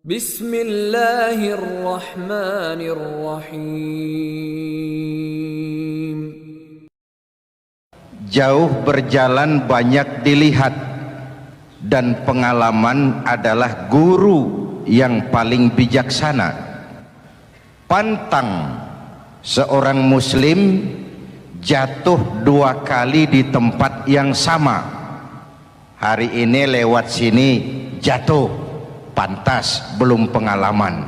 Bismillahirrahmanirrahim. Jauh berjalan banyak dilihat, dan pengalaman adalah guru yang paling bijaksana. Pantang seorang muslim jatuh 2 kali di tempat yang sama. Hari ini lewat sini jatuh, pantas belum pengalaman.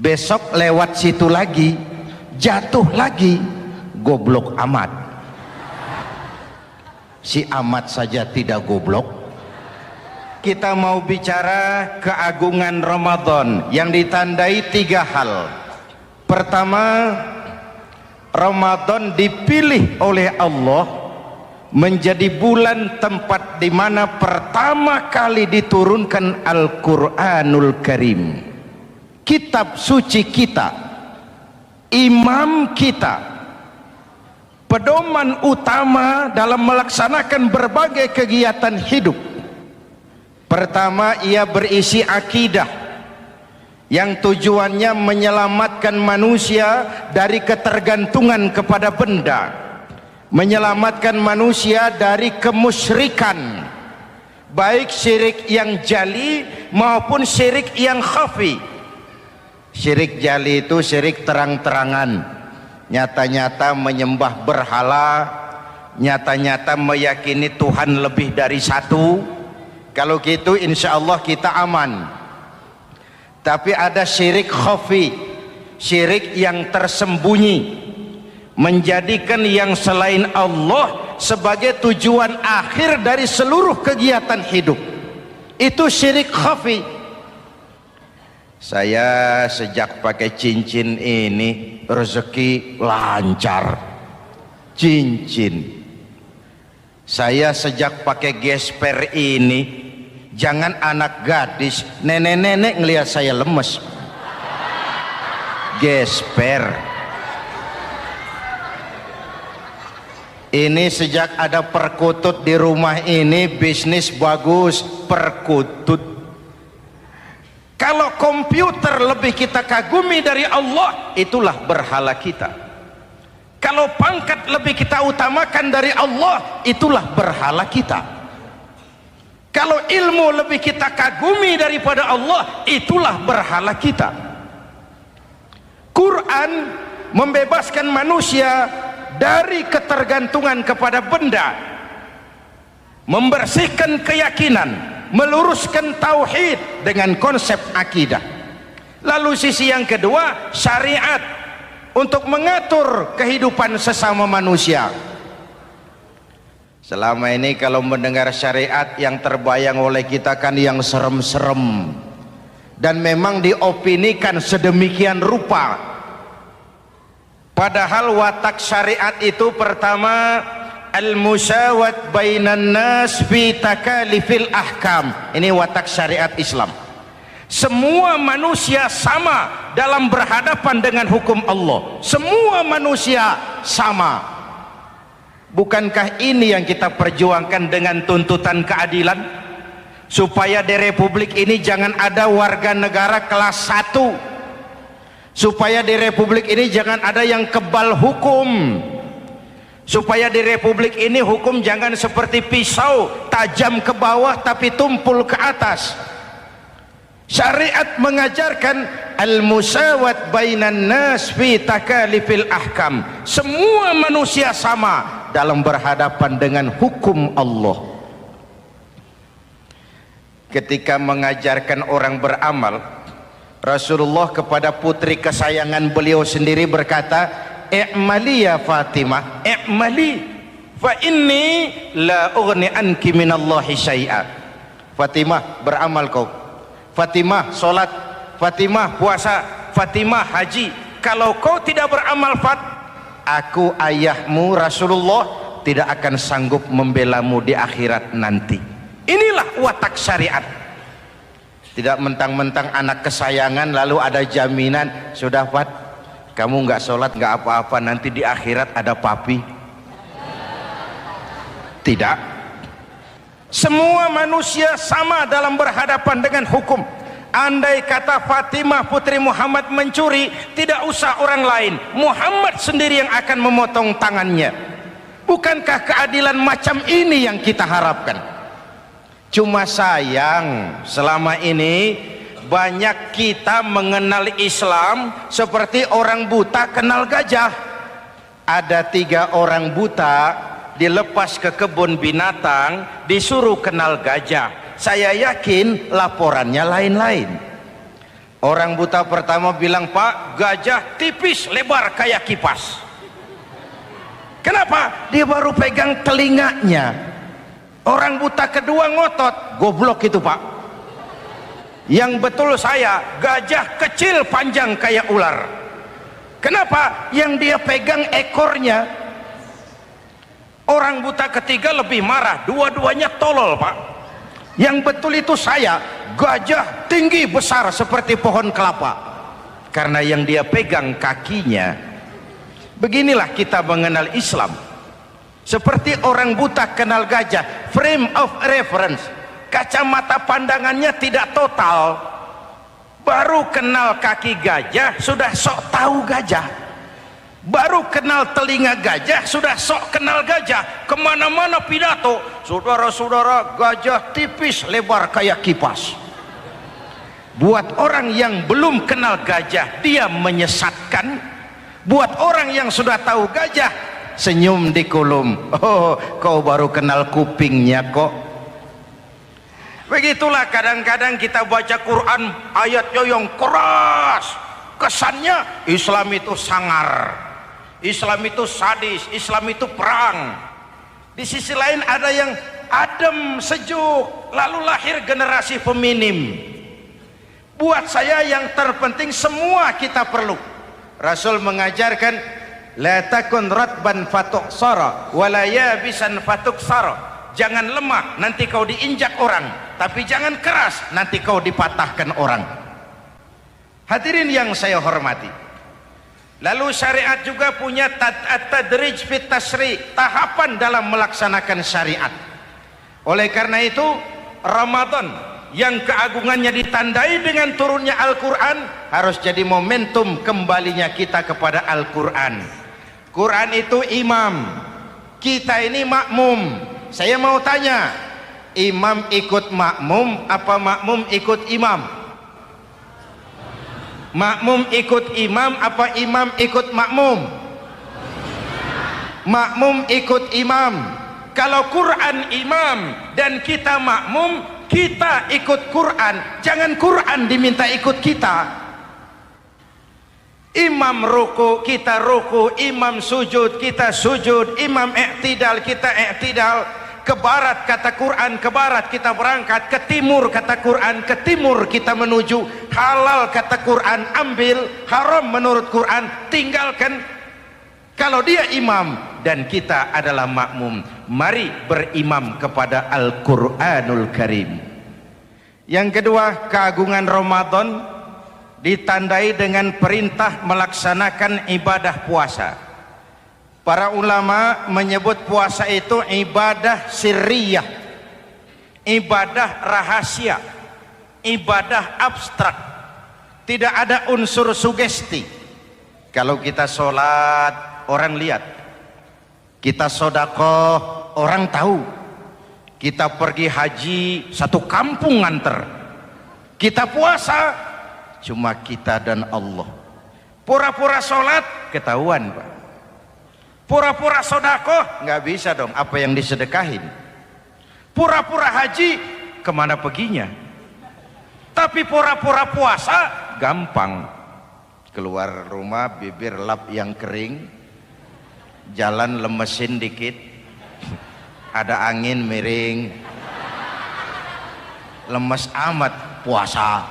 Besok lewat situ lagi jatuh lagi, goblok amat. Si amat saja tidak goblok. Kita mau bicara keagungan Ramadan yang ditandai 3 hal. Pertama, Ramadan dipilih oleh Allah menjadi bulan tempat di mana pertama kali diturunkan Al-Quranul Karim, kitab suci kita, imam kita, pedoman utama dalam melaksanakan berbagai kegiatan hidup. Pertama, ia berisi akidah yang tujuannya menyelamatkan manusia dari ketergantungan kepada benda, menyelamatkan manusia dari kemusyrikan, baik syirik yang jali maupun syirik yang khafi. Syirik jali itu syirik terang-terangan, nyata-nyata menyembah berhala, nyata-nyata meyakini Tuhan lebih dari satu. Kalau gitu insya Allah kita aman. Tapi ada syirik khafi, syirik yang tersembunyi, menjadikan yang selain Allah sebagai tujuan akhir dari seluruh kegiatan hidup. Itu syirik khafi. Saya sejak pakai cincin ini rezeki lancar. Cincin. Saya sejak pakai gesper ini, jangan anak gadis, nenek-nenek ngelihat saya lemes. Gesper. Ini sejak ada perkutut di rumah ini, bisnis bagus. Perkutut. Kalau komputer lebih kita kagumi dari Allah, itulah berhala kita. Kalau pangkat lebih kita utamakan dari Allah, itulah berhala kita. Kalau ilmu lebih kita kagumi daripada Allah, itulah berhala kita. Quran membebaskan manusia dari ketergantungan kepada benda, membersihkan keyakinan, meluruskan tauhid dengan konsep akidah. Lalu sisi yang kedua, syariat untuk mengatur kehidupan sesama manusia. Selama ini kalau mendengar syariat, yang terbayang oleh kita kan yang serem-serem, dan memang diopinikan sedemikian rupa. Padahal watak syariat itu pertama, al-musawat bainan nas fi takalifil ahkam. Ini watak syariat Islam. Semua manusia sama dalam berhadapan dengan hukum Allah. Semua manusia sama. Bukankah ini yang kita perjuangkan dengan tuntutan keadilan? Supaya di republik ini jangan ada warga negara kelas 1. Supaya di republik ini jangan ada yang kebal hukum. Supaya di republik ini hukum jangan seperti pisau, tajam ke bawah tapi tumpul ke atas. Syariat mengajarkan al-musawat bainan nas fi takalifil ahkam. Semua manusia sama dalam berhadapan dengan hukum Allah. Ketika mengajarkan orang beramal, Rasulullah kepada putri kesayangan beliau sendiri berkata, "I'mali ya Fatimah, i'mali fa inni la ughni anki minallahi syai'a." Fatimah, beramal kau. Fatimah sholat, Fatimah puasa, Fatimah haji. Kalau kau tidak beramal, aku ayahmu Rasulullah tidak akan sanggup membelamu di akhirat nanti. Inilah watak syariat. Tidak mentang-mentang anak kesayangan lalu ada jaminan, sudah Fat, kamu nggak sholat nggak apa-apa, nanti di akhirat ada papi. Tidak. Semua manusia sama dalam berhadapan dengan hukum. andai kata Fatimah putri Muhammad mencuri, tidak usah orang lain, Muhammad sendiri yang akan memotong tangannya. Bukankah keadilan macam ini yang kita harapkan? Cuma sayang, selama ini banyak kita mengenal Islam seperti orang buta kenal gajah. Ada 3 orang buta dilepas ke kebun binatang, disuruh kenal gajah. Saya yakin laporannya lain-lain. Orang buta pertama bilang, Pak, gajah tipis lebar kayak kipas. Kenapa? Dia baru pegang telinganya. Orang buta kedua ngotot, goblok itu Pak. Yang betul saya, gajah kecil panjang kayak ular. Kenapa? Yang dia pegang ekornya. Orang buta ketiga lebih marah, dua-duanya tolol Pak. Yang betul itu saya, gajah tinggi besar seperti pohon kelapa, karena yang dia pegang kakinya. Beginilah kita mengenal Islam, seperti orang buta kenal gajah. Frame of reference, kacamata pandangannya tidak total. Baru kenal kaki gajah sudah sok tahu gajah. Baru kenal telinga gajah sudah sok kenal gajah. Kemana-mana pidato, saudara-saudara, gajah tipis lebar kayak kipas. Buat orang yang belum kenal gajah, dia menyesatkan. Buat orang yang sudah tahu gajah, senyum di kolom. Oh, kau baru kenal kupingnya kok. Begitulah kadang-kadang kita baca Quran, ayatnya yang keras, kesannya Islam itu sangar, Islam itu sadis, Islam itu perang. Di sisi lain ada yang adem, sejuk, lalu lahir generasi feminim. Buat saya yang terpenting semua kita perlu. Rasul mengajarkan, la takun ratban fatuksara wala yabisan fatuksara. Jangan lemah, nanti kau diinjak orang, tapi jangan keras, nanti kau dipatahkan orang. Hadirin yang saya hormati, lalu syariat juga punya at-tadrij fit tasri', tahapan dalam melaksanakan syariat. Oleh karena itu, Ramadan yang keagungannya ditandai dengan turunnya Al-Quran harus jadi momentum kembalinya kita kepada Al-Quran. Quran itu imam, kita ini makmum. Saya mau tanya, imam ikut makmum apa makmum ikut imam? Makmum ikut imam apa imam ikut makmum? Makmum ikut imam. Kalau Quran imam dan kita makmum, kita ikut Quran, jangan Quran diminta ikut kita. Imam ruku, kita ruku, imam sujud, kita sujud, imam i'tidal, kita i'tidal. Ke barat kata Quran, ke barat kita berangkat, ke timur kata Quran, ke timur kita menuju. Halal kata Quran, ambil, haram menurut Quran, tinggalkan. Kalau dia imam dan kita adalah makmum, mari berimam kepada Al-Quranul Karim. Yang kedua, keagungan Ramadan ditandai dengan perintah melaksanakan ibadah puasa. Para ulama menyebut puasa itu ibadah sirriyah, ibadah rahasia, ibadah abstrak, tidak ada unsur sugesti. Kalau kita sholat, orang lihat. Kita sedekah, orang tahu. Kita pergi haji, satu kampung nganter. Kita puasa, cuma kita dan Allah. Pura-pura sholat, ketahuan Pak. Pura-pura sedekah, nggak bisa dong, apa yang disedekahin. Pura-pura haji, kemana perginya? Tapi pura-pura puasa, gampang. Keluar rumah, bibir lap yang kering, jalan lemesin dikit, ada angin miring, lemes amat, puasa.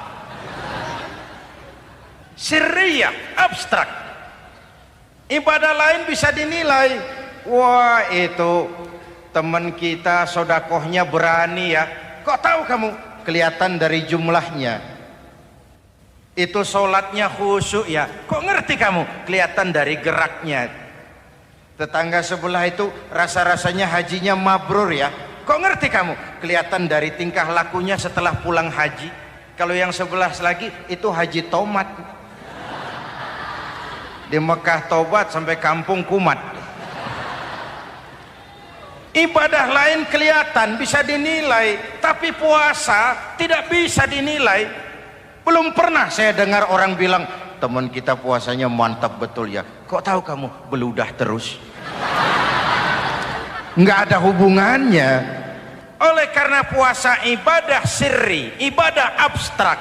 Sirriyah, abstrak. Ibadah lain bisa dinilai, wah itu teman kita sodakohnya berani ya. Kok tahu kamu? Kelihatan dari jumlahnya. Itu sholatnya khusyuk ya. Kok ngerti kamu? Kelihatan dari geraknya. Tetangga sebelah itu rasa-rasanya hajinya mabrur ya. Kok ngerti kamu? Kelihatan dari tingkah lakunya setelah pulang haji. Kalau yang sebelah lagi itu Haji Tomat. Di Mekah tobat sampai kampung kumat. Ibadah lain kelihatan bisa dinilai, tapi puasa tidak bisa dinilai. Belum pernah saya dengar orang bilang, teman kita puasanya mantap betul ya. Kok tahu kamu? Beludah terus. Nggak ada hubungannya. Oleh karena puasa ibadah sirri, ibadah abstrak,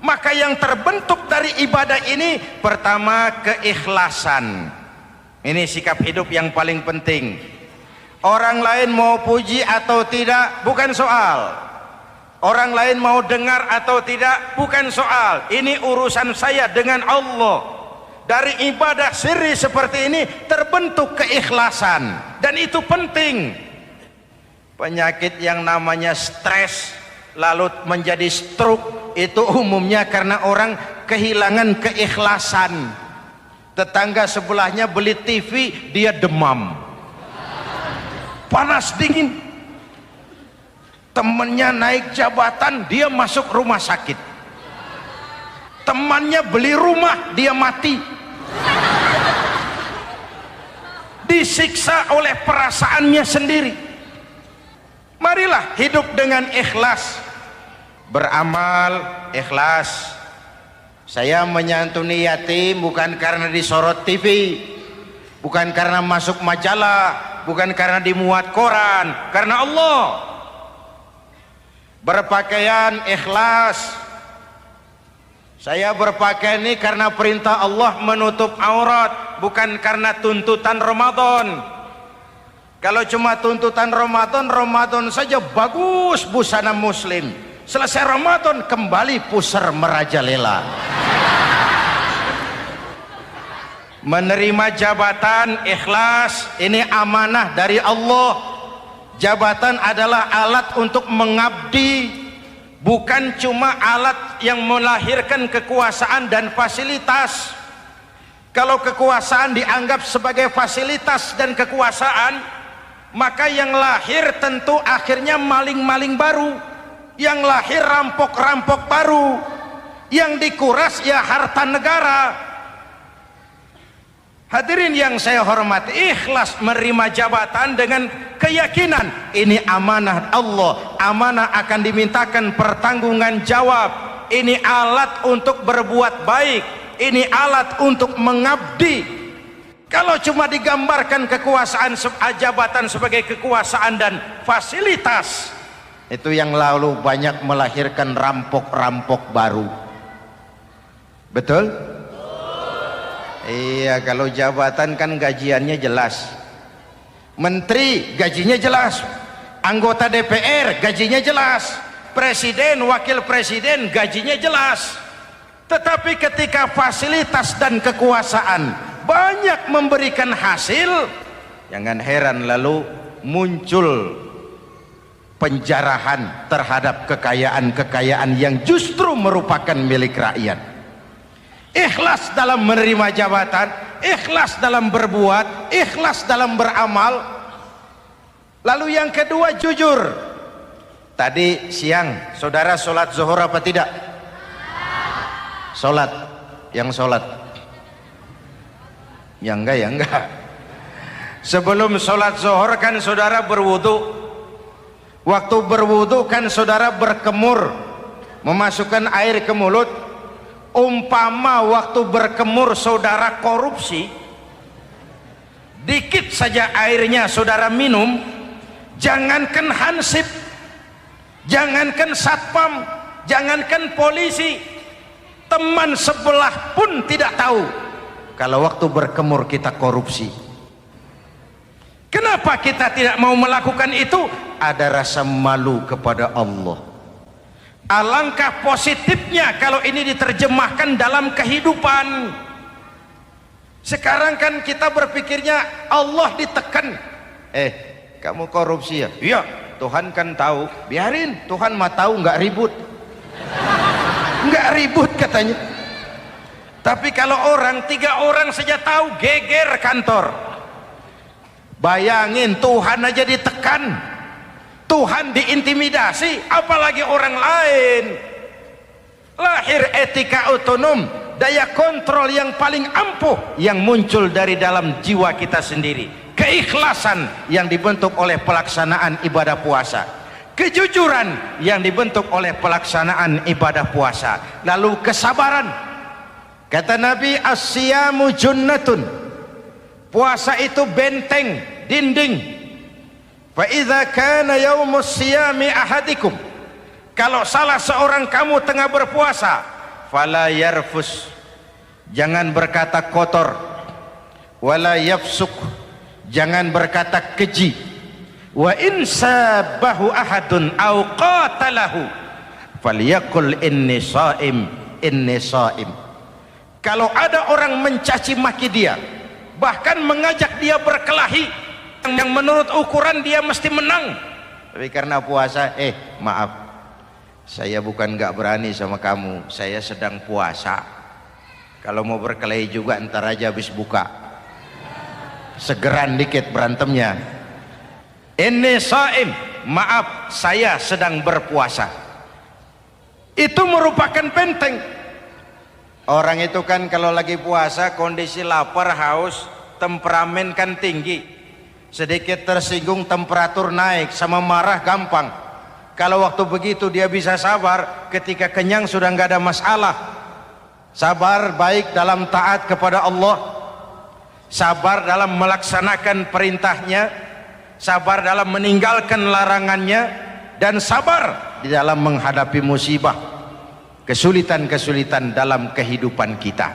maka yang terbentuk dari ibadah ini pertama keikhlasan. Ini sikap hidup yang paling penting. Orang lain mau puji atau tidak bukan soal, orang lain mau dengar atau tidak bukan soal. Ini urusan saya dengan Allah. Dari ibadah sirri seperti ini terbentuk keikhlasan, dan itu penting. Penyakit yang namanya stres lalu menjadi stroke itu umumnya karena orang kehilangan keikhlasan. Tetangga sebelahnya beli TV, dia demam, panas dingin. Temannya naik jabatan, dia masuk rumah sakit. Temannya beli rumah, dia mati. Disiksa oleh perasaannya sendiri. Marilah hidup dengan ikhlas. Beramal ikhlas. Saya menyantuni yatim bukan karena disorot TV, bukan karena masuk majalah, bukan karena dimuat koran, karena Allah. Berpakaian ikhlas. Saya berpakaian ini karena perintah Allah menutup aurat, bukan karena tuntutan Ramadan. Kalau cuma tuntutan Ramadan, Ramadan saja bagus busana muslim. Selesai Ramadan kembali pusar merajalela. Menerima jabatan ikhlas, ini amanah dari Allah. Jabatan adalah alat untuk mengabdi, bukan cuma alat yang melahirkan kekuasaan dan fasilitas. Kalau kekuasaan dianggap sebagai fasilitas dan kekuasaan, maka yang lahir tentu akhirnya maling-maling baru, yang lahir rampok-rampok baru, yang dikuras ya harta negara. Hadirin yang saya hormati, ikhlas menerima jabatan dengan keyakinan ini amanah Allah, amanah akan dimintakan pertanggungan jawab. Ini alat untuk berbuat baik, ini alat untuk mengabdi. Kalau cuma digambarkan kekuasaan jabatan sebagai kekuasaan dan fasilitas, itu yang lalu banyak melahirkan rampok-rampok baru. Betul? Iya, kalau jabatan kan gajiannya jelas. Menteri gajinya jelas, anggota DPR gajinya jelas, presiden, wakil presiden gajinya jelas. Tetapi ketika fasilitas dan kekuasaan banyak memberikan hasil, jangan heran lalu muncul penjarahan terhadap kekayaan-kekayaan yang justru merupakan milik rakyat. Ikhlas dalam menerima jabatan, ikhlas dalam berbuat, ikhlas dalam beramal. Lalu yang kedua, jujur. Tadi siang saudara sholat zuhur apa tidak? Sholat. Yang sholat? Ya enggak, ya enggak. Sebelum sholat zuhur kan saudara berwudu. Waktu berwudu kan saudara berkemur, memasukkan air ke mulut. Umpama waktu berkemur saudara korupsi, dikit saja airnya saudara minum, jangankan hansip, jangankan satpam, jangankan polisi, teman sebelah pun tidak tahu kalau waktu berkemur kita korupsi. Kenapa kita tidak mau melakukan itu? Ada rasa malu kepada Allah. Alangkah positifnya kalau ini diterjemahkan dalam kehidupan. Sekarang kan kita berpikirnya Allah ditekan. Kamu korupsi ya? Iya, Tuhan kan tahu. Biarin, Tuhan mah tahu, nggak ribut. Nggak ribut katanya. Tapi kalau orang, 3 orang saja tahu, geger kantor. Bayangin, Tuhan aja ditekan, Tuhan diintimidasi, apalagi orang lain. lahir etika otonom, daya kontrol yang paling ampuh yang muncul dari dalam jiwa kita sendiri, keikhlasan yang dibentuk oleh pelaksanaan ibadah puasa, kejujuran yang dibentuk oleh pelaksanaan ibadah puasa, lalu kesabaran. Kata Nabi, as-siyamu junnatun, puasa itu benteng, dinding. Fa idza kana yaumus siyami ahadikum, kalau salah seorang kamu tengah berpuasa, fala yarfus, jangan berkata kotor, wala yafsuk, jangan berkata keji, wa in sabahu ahadun au qatalahu falyaqul inni shaim, inni shaim. Kalau ada orang mencaci maki dia, bahkan mengajak dia berkelahi yang menurut ukuran dia mesti menang, tapi karena puasa, maaf, saya bukan gak berani sama kamu, saya sedang puasa. Kalau mau berkelahi juga ntar aja habis buka, segeran dikit berantemnya. Inni shaim, maaf saya sedang berpuasa. Itu merupakan benteng. Orang itu kan kalau lagi puasa kondisi lapar, haus, temperamen kan tinggi, sedikit tersinggung temperatur naik, sama marah gampang. Kalau waktu begitu dia bisa sabar, ketika kenyang sudah nggak ada masalah. Sabar baik dalam taat kepada Allah, sabar dalam melaksanakan perintahnya, sabar dalam meninggalkan larangannya, dan sabar di dalam menghadapi musibah, kesulitan-kesulitan dalam kehidupan kita.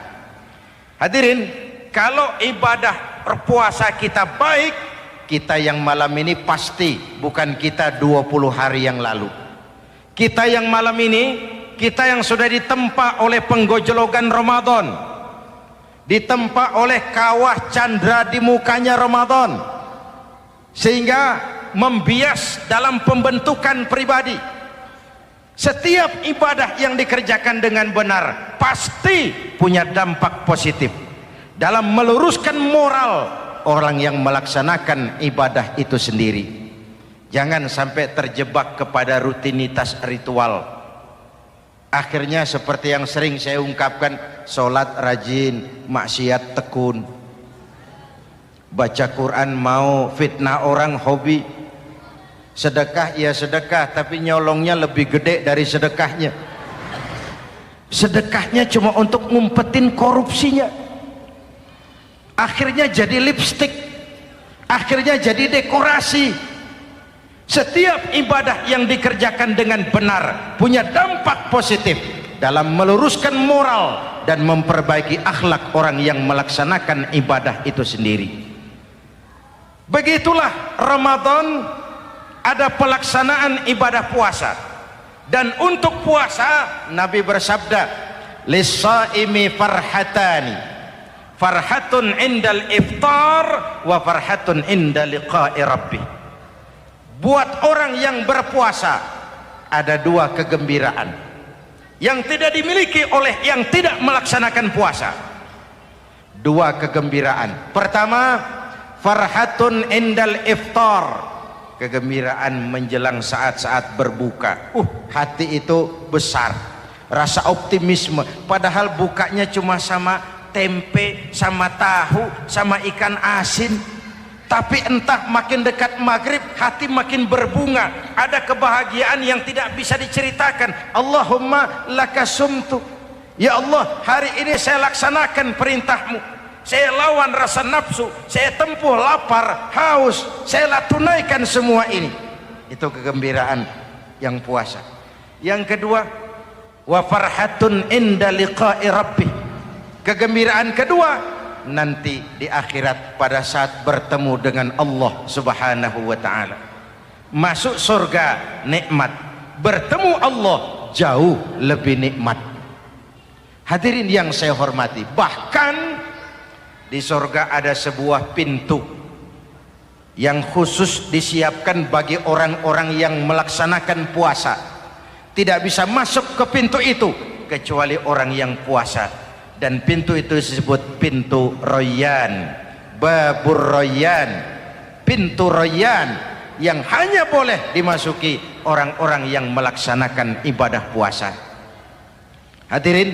Hadirin, kalau ibadah berpuasa kita baik, kita yang malam ini pasti bukan kita 20 hari yang lalu. Kita yang malam ini, kita yang sudah ditempa oleh penggojologan Ramadan, ditempa oleh kawah candra di mukanya Ramadan, sehingga membias dalam pembentukan pribadi. Setiap ibadah yang dikerjakan dengan benar pasti punya dampak positif dalam meluruskan moral orang yang melaksanakan ibadah itu sendiri. Jangan sampai terjebak kepada rutinitas ritual. Akhirnya seperti yang sering saya ungkapkan, sholat rajin, maksiat tekun, baca Quran mau, fitnah orang hobi, sedekah ya sedekah tapi nyolongnya lebih gede dari sedekahnya. Sedekahnya cuma untuk ngumpetin korupsinya. Akhirnya jadi lipstik, akhirnya jadi dekorasi. Setiap ibadah yang dikerjakan dengan benar punya dampak positif dalam meluruskan moral dan memperbaiki akhlak orang yang melaksanakan ibadah itu sendiri. Begitulah Ramadan, ada pelaksanaan ibadah puasa. Dan untuk puasa Nabi bersabda, lis-shaimi farhatani, farhatun indal iftar wa farhatun inda liqa'i rabbih. Buat orang yang berpuasa ada dua kegembiraan yang tidak dimiliki oleh yang tidak melaksanakan puasa. Dua kegembiraan. Pertama, farhatun indal iftar, kegembiraan menjelang saat-saat berbuka. Hati itu besar, rasa optimisme, padahal bukanya cuma sama tempe, sama tahu, sama ikan asin. Tapi entah makin dekat maghrib hati makin berbunga, ada kebahagiaan yang tidak bisa diceritakan. Allahumma lakasumtu, ya Allah hari ini saya laksanakan perintahmu, saya lawan rasa nafsu, saya tempuh lapar, haus, saya tunaikan semua ini. Itu kegembiraan yang puasa. Yang kedua, wa farhatun inda liqa'i rabbih, kegembiraan kedua nanti di akhirat pada saat bertemu dengan Allah Subhanahu wa ta'ala. Masuk surga nikmat, bertemu Allah jauh lebih nikmat. Hadirin yang saya hormati, bahkan di surga ada sebuah pintu yang khusus disiapkan bagi orang-orang yang melaksanakan puasa. Tidak bisa masuk ke pintu itu kecuali orang yang puasa. Dan pintu itu disebut pintu Rayyan, Babur Rayyan, pintu Rayyan, yang hanya boleh dimasuki orang-orang yang melaksanakan ibadah puasa. Hadirin,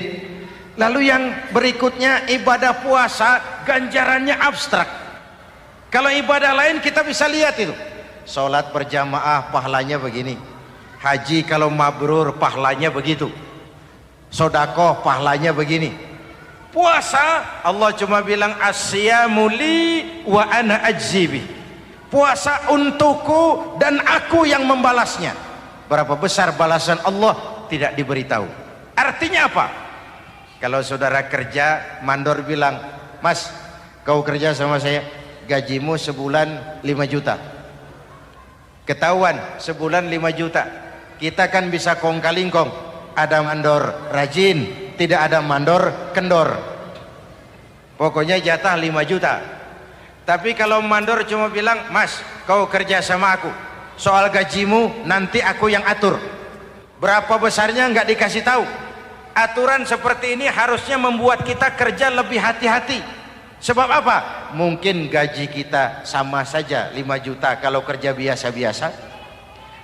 lalu yang berikutnya ibadah puasa ganjarannya abstrak. Kalau ibadah lain kita bisa lihat itu, sholat berjamaah pahalanya begini, haji kalau mabrur pahalanya begitu, sodakoh pahalanya begini. Puasa Allah cuma bilang asyamu li wa ana ajzibi, puasa untukku dan aku yang membalasnya. Berapa besar balasan Allah tidak diberitahu. Artinya apa? Kalau saudara kerja, mandor bilang, mas kau kerja sama saya, gajimu sebulan 5 juta, ketahuan sebulan 5 juta, kita kan bisa kong kaling kong, ada mandor rajin, tidak ada mandor kendor, pokoknya jatah 5 juta. Tapi kalau mandor cuma bilang, mas kau kerja sama aku, soal gajimu nanti aku yang atur, berapa besarnya nggak dikasih tahu. Aturan seperti ini harusnya membuat kita kerja lebih hati-hati. Sebab apa? Mungkin gaji kita sama saja 5 juta kalau kerja biasa-biasa,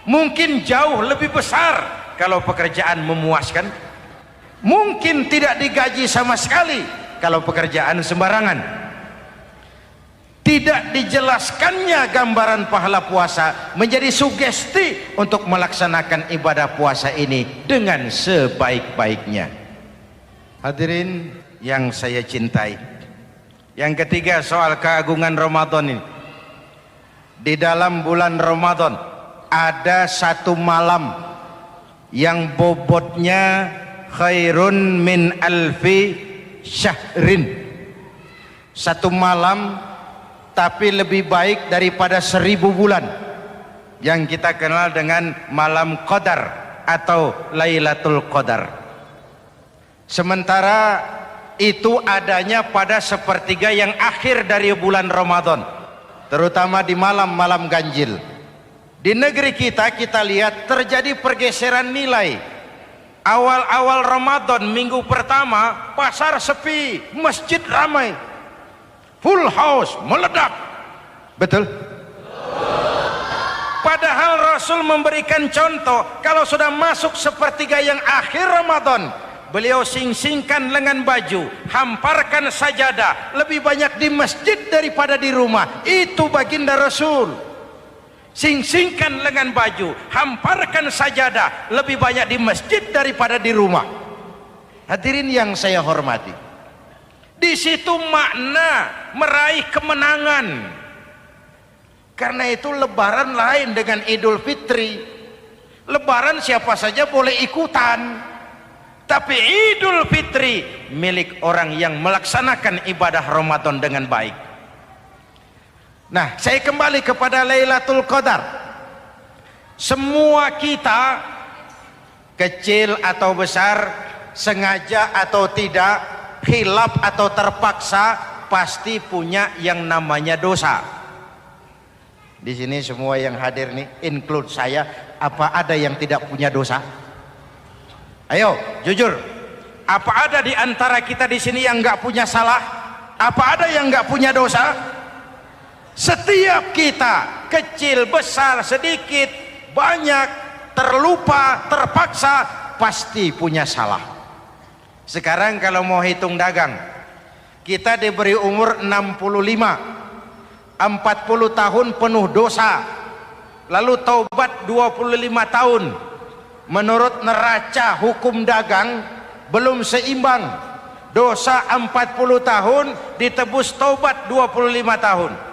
mungkin jauh lebih besar kalau pekerjaan memuaskan, mungkin tidak digaji sama sekali kalau pekerjaan sembarangan. Tidak dijelaskannya gambaran pahala puasa menjadi sugesti untuk melaksanakan ibadah puasa ini dengan sebaik-baiknya. Hadirin yang saya cintai, yang ketiga soal keagungan Ramadan ini. Di dalam bulan Ramadan ada satu malam yang bobotnya khairun min alfi syahrin. Satu malam tapi lebih baik daripada 1000 bulan, yang kita kenal dengan malam Qadar atau Lailatul Qadar. Sementara itu adanya pada sepertiga yang akhir dari bulan Ramadan, terutama di malam-malam ganjil. Di negeri kita lihat terjadi pergeseran nilai. Awal-awal Ramadan minggu pertama pasar sepi, masjid ramai, full house, meledak. Betul? Padahal Rasul memberikan contoh, kalau sudah masuk sepertiga yang akhir Ramadan, beliau sing-singkan lengan baju, hamparkan sajadah, lebih banyak di masjid daripada di rumah. Itu baginda Rasul. Sing-singkan lengan baju, hamparkan sajadah, lebih banyak di masjid daripada di rumah. Hadirin yang saya hormati, di situ makna meraih kemenangan. Karena itu lebaran lain dengan Idul Fitri. Lebaran siapa saja boleh ikutan, tapi Idul Fitri milik orang yang melaksanakan ibadah Ramadan dengan baik. Nah, saya kembali kepada Lailatul Qadar. Semua kita, kecil atau besar, sengaja atau tidak, khilaf atau terpaksa, pasti punya yang namanya dosa. Di sini semua yang hadir nih, include saya, apa ada yang tidak punya dosa? Ayo, jujur. Apa ada di antara kita di sini yang nggak punya salah? Apa ada yang nggak punya dosa? Setiap kita, kecil, besar, sedikit, banyak, terlupa, terpaksa, pasti punya salah. Sekarang kalau mau hitung dagang, kita diberi umur 65, 40 tahun penuh dosa, lalu taubat 25 tahun. Menurut neraca hukum dagang belum seimbang. Dosa 40 tahun ditebus taubat 25 tahun.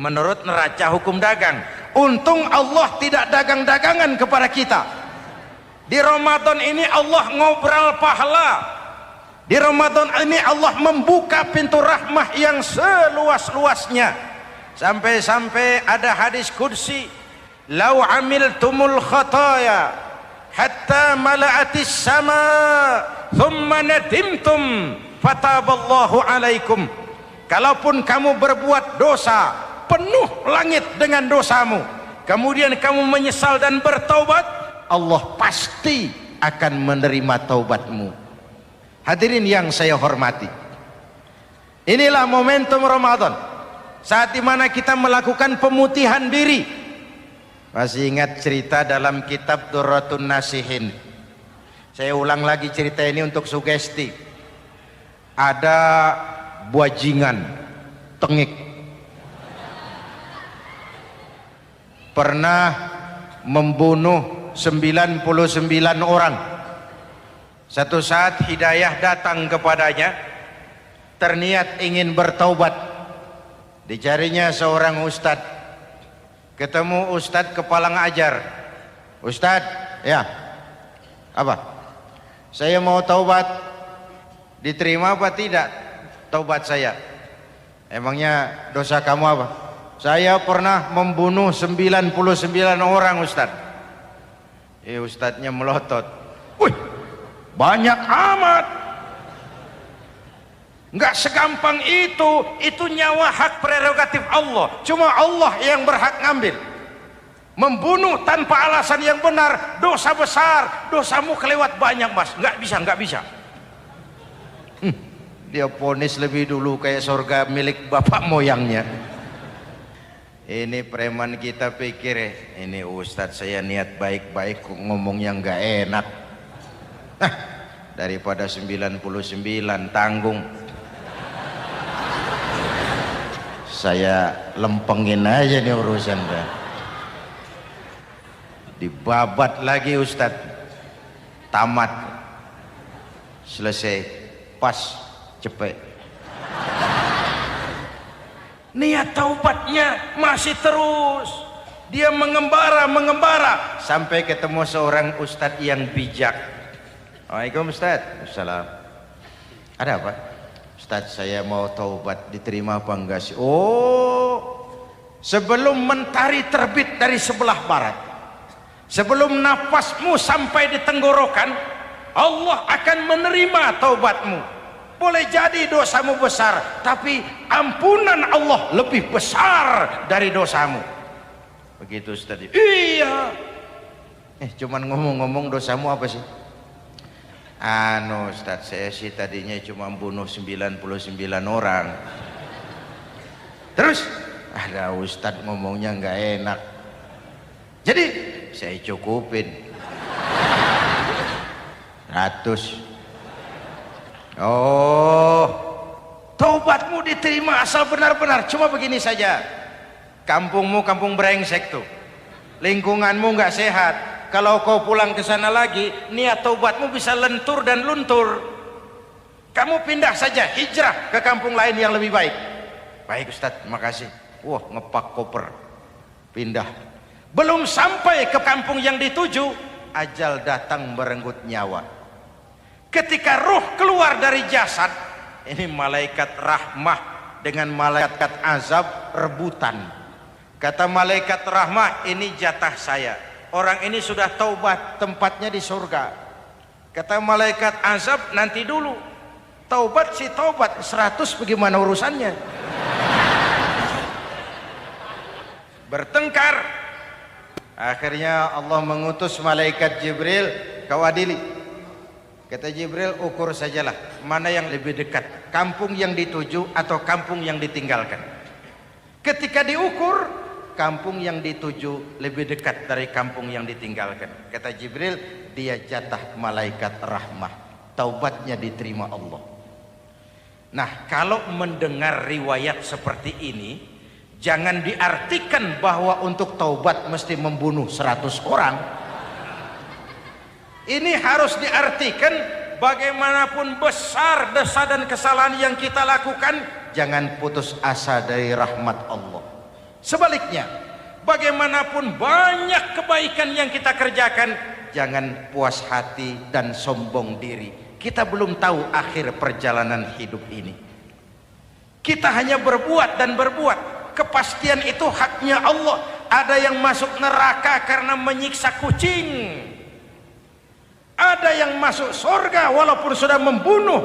Menurut neraca hukum dagang. Untung Allah tidak dagang-dagangan kepada kita. Di Ramadan ini Allah ngobrol pahala. Di Ramadan ini Allah membuka pintu rahmah yang seluas-luasnya. Sampai-sampai ada hadis qudsi, "Lau amiltumul khataya hatta mala'atis sama thumma nadimtum fataballahu alaikum." Kalaupun kamu berbuat dosa, penuh langit dengan dosamu, kemudian kamu menyesal dan bertaubat, Allah pasti akan menerima taubatmu. Hadirin yang saya hormati, inilah momentum Ramadan, saat dimana kita melakukan pemutihan diri. Masih ingat cerita dalam kitab Durratun Nasihin, Saya ulang lagi cerita ini untuk sugesti. Ada bajingan tengik pernah membunuh 99 orang. Satu saat hidayah datang kepadanya, terniat ingin bertaubat. Dicarinya seorang ustadz, ketemu ustadz kepala ngajar. Ustadz, ya, apa? Saya mau taubat, diterima apa tidak taubat saya? Emangnya dosa kamu apa? Saya pernah membunuh 99 orang, Ustadz. Ustadznya melotot. Wih, banyak amat. Enggak segampang itu nyawa hak prerogatif Allah. Cuma Allah yang berhak ngambil. Membunuh tanpa alasan yang benar, dosa besar. Dosamu kelewat banyak, Mas. Enggak bisa. Dia vonis lebih dulu kayak surga milik bapak moyangnya. Ini preman kita pikir ini ustadz saya niat baik-baik ngomongnya nggak enak. Daripada 99 tanggung. Saya lempengin aja nih urusan dah. Dibabat lagi ustadz. Tamat. Selesai. Pas. Cepet. Niat taubatnya masih terus. Dia mengembara sampai ketemu seorang ustadz yang bijak. Waalaikumsalam Ustadz. Assalam. Ada apa? Ustadz, saya mau taubat, diterima apa enggak sih? Oh, sebelum mentari terbit dari sebelah barat, sebelum nafasmu sampai di tenggorokan, Allah akan menerima taubatmu. Boleh jadi dosamu besar, tapi ampunan Allah lebih besar dari dosamu. Begitu Ustaz. Iya. Cuman ngomong-ngomong dosamu apa sih? Ustaz, saya sih tadinya cuma bunuh 99 orang. Terus ada Ustaz ngomongnya nggak enak. Jadi saya cukupin 100. Oh, taubatmu diterima asal benar-benar. Cuma begini saja, kampungmu kampung brengsek tuh, lingkunganmu nggak sehat. Kalau kau pulang ke sana lagi, niat taubatmu bisa lentur dan luntur. Kamu pindah saja, hijrah ke kampung lain yang lebih baik. Baik Ustadz, makasih. Wah, ngepak koper, pindah. Belum sampai ke kampung yang dituju, ajal datang merenggut nyawa. Ketika ruh keluar dari jasad, ini malaikat rahmah dengan malaikat azab rebutan. Kata malaikat rahmah, ini jatah saya. Orang ini sudah taubat, tempatnya di surga. Kata malaikat azab, nanti dulu. Taubat sih taubat, 100 bagaimana urusannya? Bertengkar. Akhirnya Allah mengutus malaikat Jibril, kau adili. Kata Jibril, ukur sajalah mana yang lebih dekat, kampung yang dituju atau kampung yang ditinggalkan. Ketika diukur, kampung yang dituju lebih dekat dari kampung yang ditinggalkan. Kata Jibril, dia jatah malaikat rahmah, taubatnya diterima Allah. Nah, kalau mendengar riwayat seperti ini, jangan diartikan bahwa untuk taubat mesti membunuh 100 orang. Ini harus diartikan bagaimanapun besar dosa dan kesalahan yang kita lakukan, jangan putus asa dari rahmat Allah. Sebaliknya, bagaimanapun banyak kebaikan yang kita kerjakan, jangan puas hati dan sombong diri. Kita belum tahu akhir perjalanan hidup ini. Kita hanya berbuat dan berbuat. Kepastian itu haknya Allah. Ada yang masuk neraka karena menyiksa kucing. Ada yang masuk surga walaupun sudah membunuh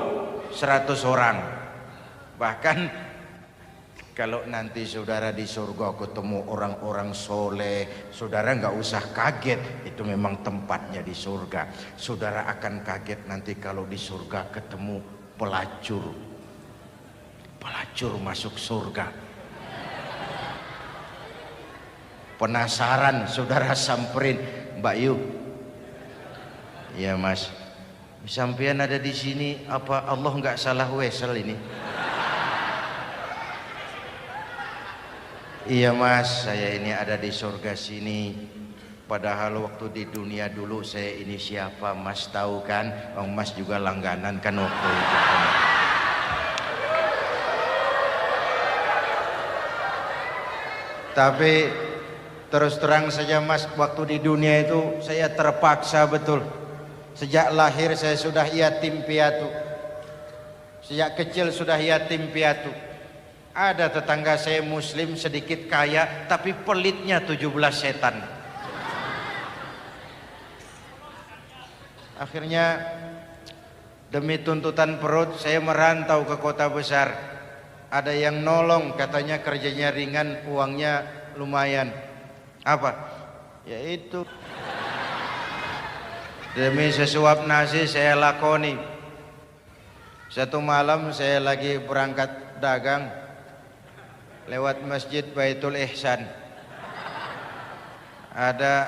100 orang. Bahkan kalau nanti saudara di surga ketemu orang-orang soleh, saudara nggak usah kaget, itu memang tempatnya di surga. Saudara akan kaget nanti kalau di surga ketemu pelacur. Pelacur masuk surga. Penasaran, saudara samperin, Mbak Yu. Iya Mas, Sampean ada di sini, apa Allah nggak salah wesel ini? Iya mas, saya ini ada di surga sini. Padahal waktu di dunia dulu saya ini siapa mas tahu kan? Mas juga langganan kan waktu itu. Tapi terus terang saja mas, waktu di dunia itu saya terpaksa betul. Sejak lahir saya sudah yatim piatu. Sejak kecil sudah yatim piatu. Ada tetangga saya muslim sedikit kaya, tapi pelitnya 17 setan. Akhirnya demi tuntutan perut saya merantau ke kota besar. Ada yang nolong, katanya kerjanya ringan, uangnya lumayan. Apa? Yaitu demi sesuap nasi saya lakoni. Satu malam saya lagi berangkat dagang, lewat masjid Baitul Ihsan, ada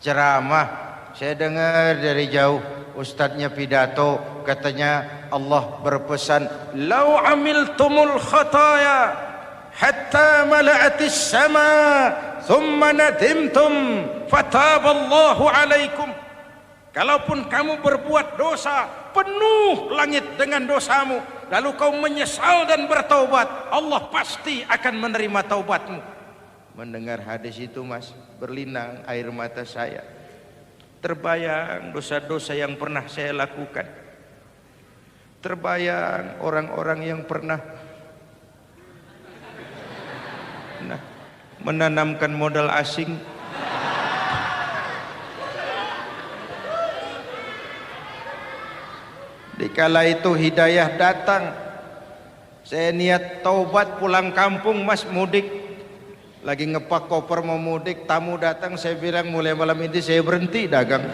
ceramah. Saya dengar dari jauh ustadznya pidato, katanya Allah berpesan, "Lau amiltumul khataya hatta mala'atis sama thumma nadimtum fataballahu alaikum." Kalaupun kamu berbuat dosa, penuh langit dengan dosamu, lalu kau menyesal dan bertaubat, Allah pasti akan menerima taubatmu. Mendengar hadis itu mas, berlinang air mata saya. Terbayang dosa-dosa yang pernah saya lakukan. Terbayang orang-orang yang pernah menanamkan modal asing. Dikala itu hidayah datang, saya niat taubat pulang kampung mas, mudik. Lagi ngepak koper mau mudik, tamu datang, saya bilang mulai malam ini saya berhenti dagang.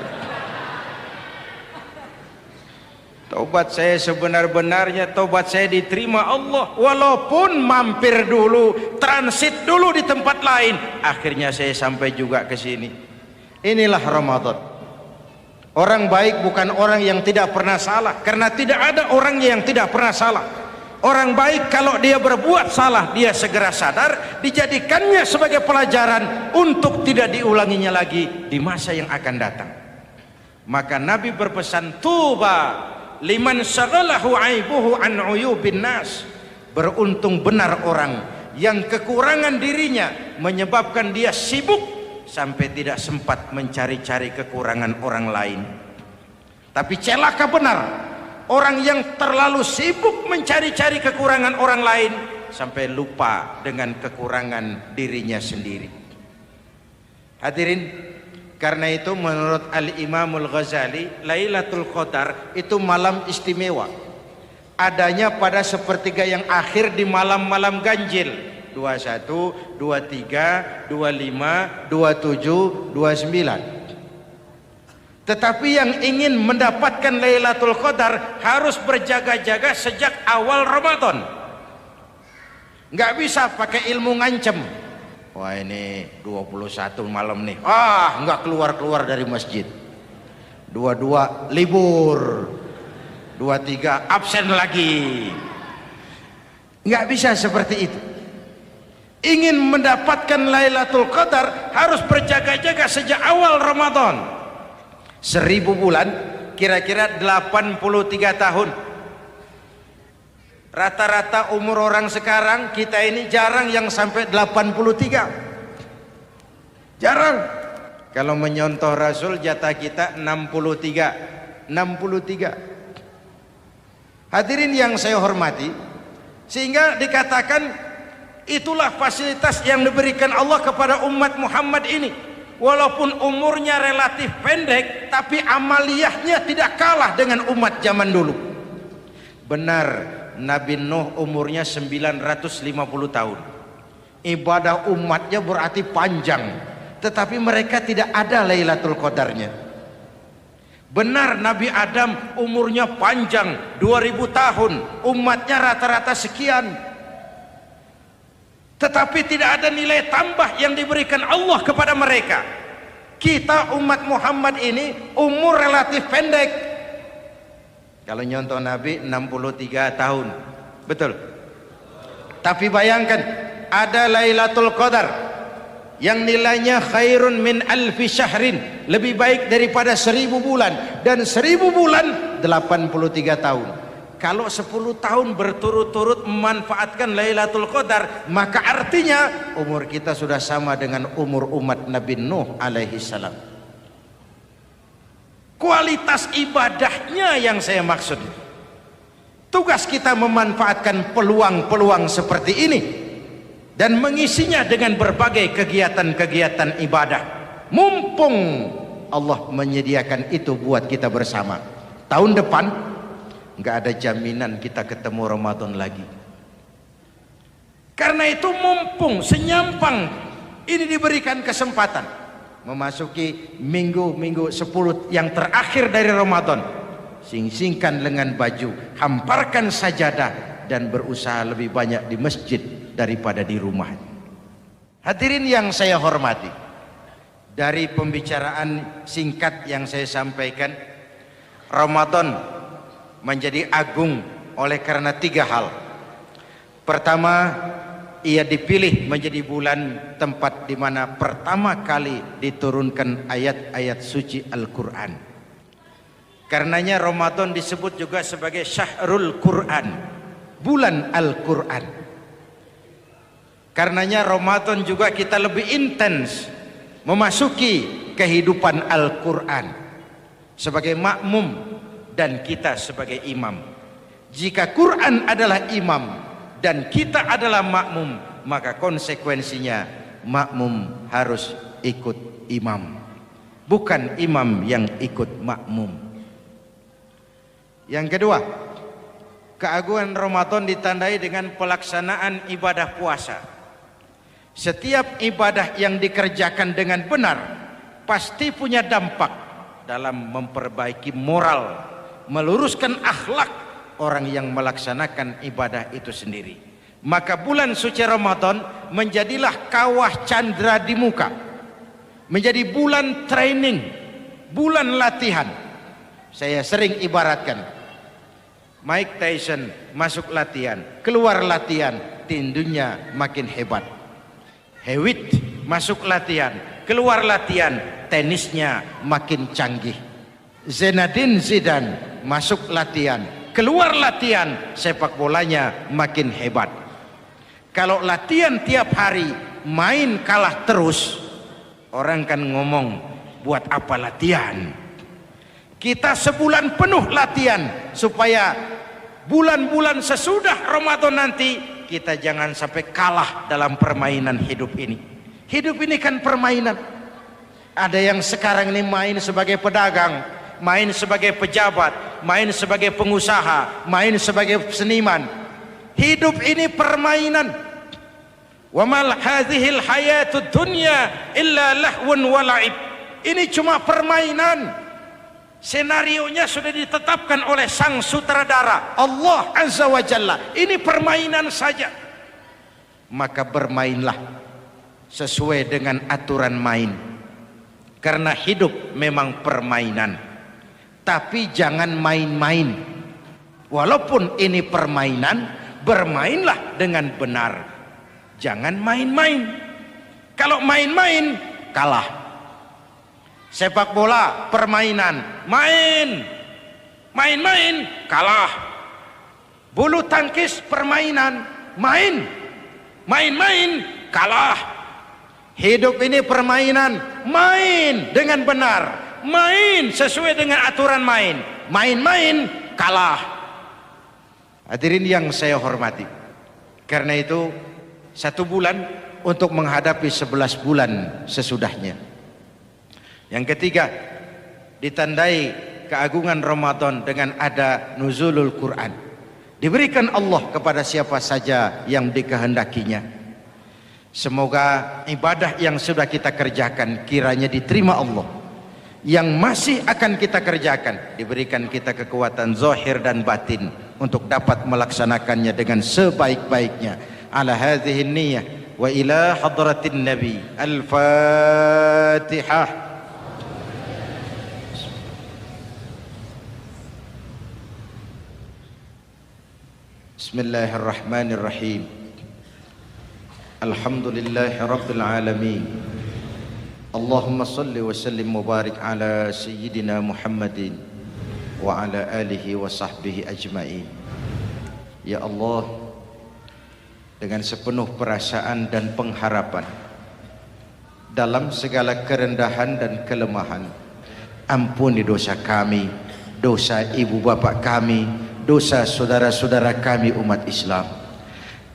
Taubat saya sebenar-benarnya, taubat saya diterima Allah, walaupun mampir dulu, transit dulu di tempat lain. Akhirnya saya sampai juga ke sini. Inilah Ramadan. Orang baik bukan orang yang tidak pernah salah, karena tidak ada orang yang tidak pernah salah. Orang baik kalau dia berbuat salah, dia segera sadar, dijadikannya sebagai pelajaran untuk tidak diulanginya lagi di masa yang akan datang. Maka Nabi berpesan, tuba liman syaghalahu aibuhu an uyubin nas. Beruntung benar orang yang kekurangan dirinya menyebabkan dia sibuk sampai tidak sempat mencari-cari kekurangan orang lain. Tapi celaka benar orang yang terlalu sibuk mencari-cari kekurangan orang lain sampai lupa dengan kekurangan dirinya sendiri. Hadirin, karena itu menurut Al-Imamul Ghazali, Lailatul Qadar itu malam istimewa. Adanya pada sepertiga yang akhir di malam-malam ganjil. 21, 23, 25, 27, 29. Tetapi yang ingin mendapatkan Lailatul Qadar harus berjaga-jaga sejak awal Ramadan. Nggak bisa pakai ilmu ngancem. Wah ini 21 malam nih, nggak keluar-keluar dari masjid. 22 libur, 23 absen lagi. Nggak bisa seperti itu. Ingin mendapatkan Lailatul Qadar harus berjaga-jaga sejak awal Ramadan. 1000 bulan kira-kira 83 tahun. Rata-rata umur orang sekarang kita ini jarang yang sampai 83. Jarang. Kalau menyontoh Rasul jatah kita 63. 63. Hadirin yang saya hormati, sehingga dikatakan itulah fasilitas yang diberikan Allah kepada umat Muhammad ini. Walaupun umurnya relatif pendek, tapi amaliyahnya tidak kalah dengan umat zaman dulu. Benar, Nabi Nuh umurnya 950 tahun. Ibadah umatnya berarti panjang, tetapi mereka tidak ada Lailatul Qadarnya. Benar, Nabi Adam umurnya panjang, 2000 tahun, umatnya rata-rata sekian. Tetapi tidak ada nilai tambah yang diberikan Allah kepada mereka. Kita umat Muhammad ini umur relatif pendek, Kalau nyontoh Nabi 63 tahun. Betul. Tapi bayangkan ada Lailatul Qadar yang nilainya khairun min alfi syahrin, lebih baik daripada 1000 bulan, dan 1000 bulan 83 tahun. Kalau 10 tahun berturut-turut memanfaatkan Lailatul Qadar, maka artinya umur kita sudah sama dengan umur umat Nabi Nuh alaihi salam. Kualitas ibadahnya yang saya maksud. Tugas kita memanfaatkan peluang-peluang seperti ini dan mengisinya dengan berbagai kegiatan-kegiatan ibadah. Mumpung Allah menyediakan itu buat kita bersama. Tahun depan nggak ada jaminan kita ketemu Ramadan lagi. Karena itu mumpung senyampang ini diberikan kesempatan memasuki minggu-minggu 10 yang terakhir dari Ramadan, sing-singkan lengan baju, hamparkan sajadah, dan berusaha lebih banyak di masjid daripada di rumah. Hadirin yang saya hormati, dari pembicaraan singkat yang saya sampaikan, Ramadan menjadi agung oleh karena 3 hal. Pertama, ia dipilih menjadi bulan tempat di mana pertama kali diturunkan ayat-ayat suci Al-Quran. Karenanya Ramadan disebut juga sebagai Syahrul Quran, bulan Al-Quran. Karenanya Ramadan juga kita lebih intens memasuki kehidupan Al-Quran sebagai makmum dan kita sebagai imam. Jika Quran adalah imam dan kita adalah makmum, maka konsekuensinya makmum harus ikut imam, bukan imam yang ikut makmum. Yang kedua, keagungan Ramadan ditandai dengan pelaksanaan ibadah puasa. Setiap ibadah yang dikerjakan dengan benar pasti punya dampak dalam memperbaiki moral, meluruskan akhlak orang yang melaksanakan ibadah itu sendiri. Maka bulan suci Ramadan menjadilah kawah candra di muka, menjadi bulan training, bulan latihan. Saya sering ibaratkan, Mike Tyson masuk latihan, keluar latihan, tinjunya makin hebat. Hewitt masuk latihan, keluar latihan, tenisnya makin canggih. Zinedine Zidane masuk latihan, keluar latihan, sepak bolanya makin hebat. Kalau latihan tiap hari, main kalah terus, orang kan ngomong, buat apa latihan? Kita sebulan penuh latihan supaya bulan-bulan sesudah Ramadan nanti kita jangan sampai kalah dalam permainan hidup ini. Hidup ini kan permainan. Ada yang sekarang ini main sebagai pedagang, main sebagai pejabat, main sebagai pengusaha, main sebagai seniman. Hidup ini permainan. Wa mal hadhil hayatud dunya illa lahwun wa la'ib. Ini cuma permainan. Senarionya sudah ditetapkan oleh sang sutradara Allah Azza wa Jalla. Ini permainan saja. Maka bermainlah sesuai dengan aturan main. Karena hidup memang permainan. Tapi jangan main-main. Walaupun ini permainan, bermainlah dengan benar. Jangan main-main. Kalau main-main, kalah. Sepak bola permainan, main-main kalah. Bulu tangkis permainan, main-main kalah. Hidup ini permainan, main dengan benar, main sesuai dengan aturan main, main-main kalah. Hadirin yang saya hormati, karena itu 1 bulan untuk menghadapi 11 bulan sesudahnya. Yang ketiga, ditandai keagungan Ramadan dengan ada nuzulul Quran. Diberikan Allah kepada siapa saja yang dikehendakinya. Semoga ibadah yang sudah kita kerjakan kiranya diterima Allah. Yang masih akan kita kerjakan, diberikan kita kekuatan zahir dan batin untuk dapat melaksanakannya dengan sebaik-baiknya. Ala hadhihi niyyah wa ila hadratin nabi. Al-Fatihah. Bismillahirrahmanirrahim. Alhamdulillahi rabbil alamin. Allahumma salli wa sallim mubarak ala sayyidina Muhammadin wa ala alihi wa sahbihi ajma'in. Ya Allah, dengan sepenuh perasaan dan pengharapan, dalam segala kerendahan dan kelemahan, ampuni dosa kami, dosa ibu bapa kami, dosa saudara-saudara kami umat Islam.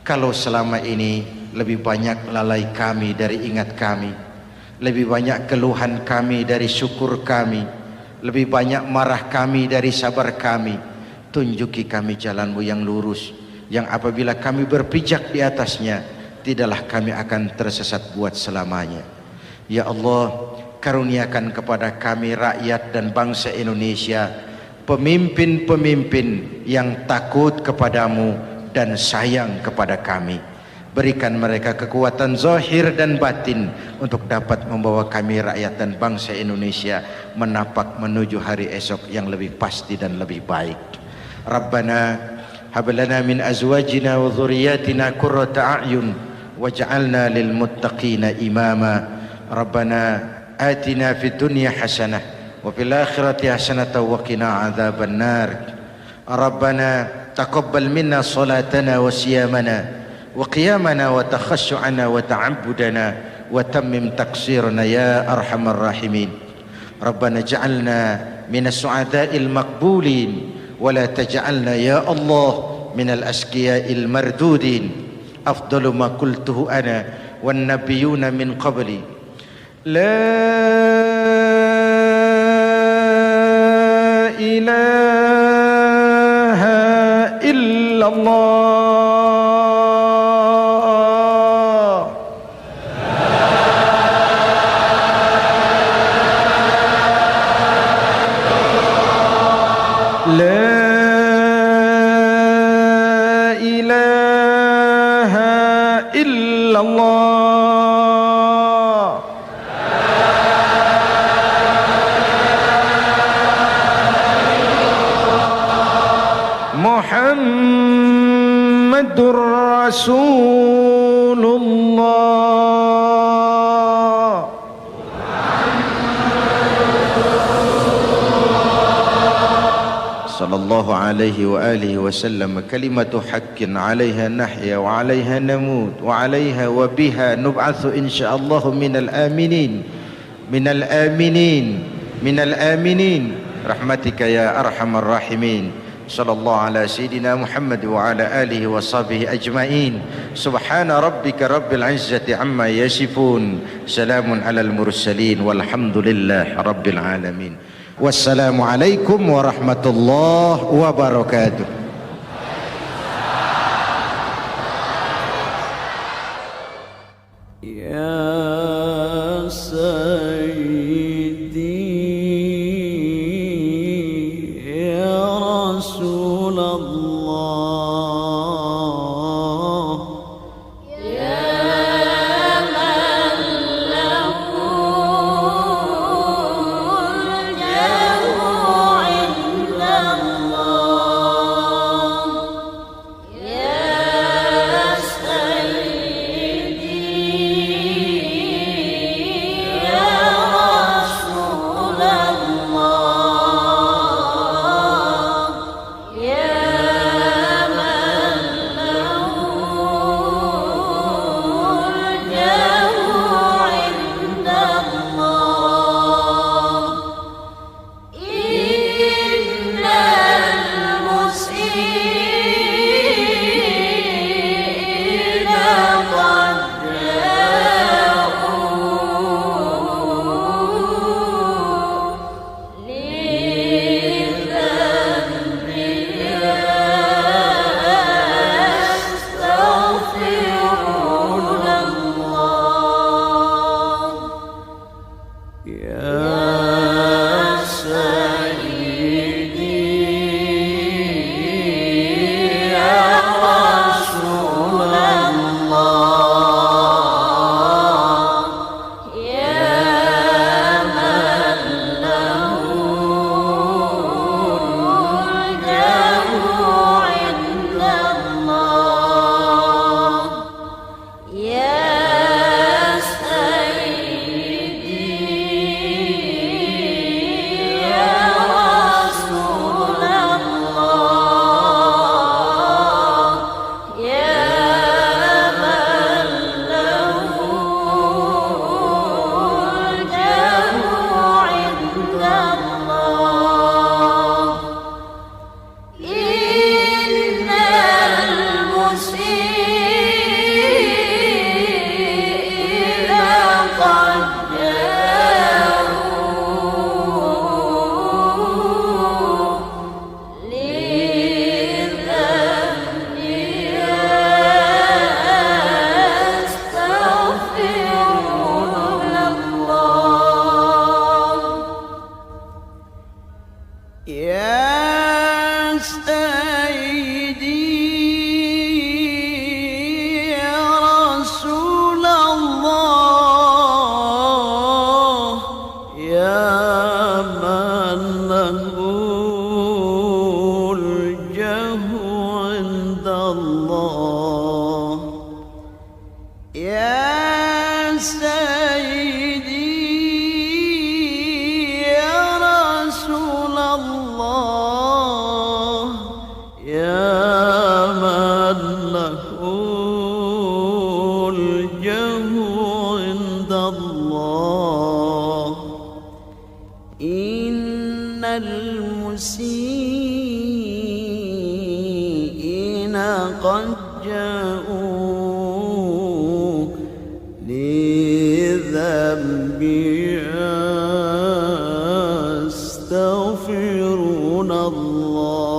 Kalau selama ini lebih banyak lalai kami dari ingat kami, lebih banyak keluhan kami dari syukur kami, lebih banyak marah kami dari sabar kami, tunjuki kami jalan-Mu yang lurus, yang apabila kami berpijak di atasnya, tidaklah kami akan tersesat buat selamanya. Ya Allah, karuniakan kepada kami rakyat dan bangsa Indonesia pemimpin-pemimpin yang takut kepadamu dan sayang kepada kami. Berikan mereka kekuatan zahir dan batin untuk dapat membawa kami rakyat dan bangsa Indonesia menapak menuju hari esok yang lebih pasti dan lebih baik. Rabbana hab lana min azwajina wa dhurriyyatina qurrata a'yun waj'alna lil muttaqina imama. Rabbana atina fid dunya hasanah وفي الآخرة حسنة وقنا عذاب النار. ربنا تقبل منا صلاتنا وصيامنا وقيامنا وتخشعنا وتعبدنا وتمم تقصيرنا يا أرحم الراحمين. ربنا اجعلنا من السعداء المقبولين ولا تجعلنا يا الله من الأشقياء المردودين. أفضل ما قلته أنا والنبيون من قبلي لا إله إلا الله. لا إله إلا الله. Muhammadur Rasulullah. Sallallahu alaihi wa alihi wasallam. Kalimatu haqqin 'alaiha nahya wa 'alaiha namut wa 'alaiha wa biha nub'atsu insyaallah minal aminin. Minal aminin. Minal aminin. Rahmatika ya arhamar rahimin. Sallallahu ala sayyidina Muhammad wa ala alihi wa sahbihi ajma'in. Subhana rabbika rabbil izzati amma yasifun. Salamun alal mursalin walhamdulillah rabbil alamin. Wassalamu alaikum warahmatullahi wabarakatuh. Ya Sayyidi رسول الله يا من له الجاه عند الله يا سيدي يا رسول الله يا سيدي يا رسول الله يا من له الجاه عند الله يا سيدي يا رسول الله يا من له الجاه عند الله إن المسيئين قد جاءوا لذنب يستغفرون الله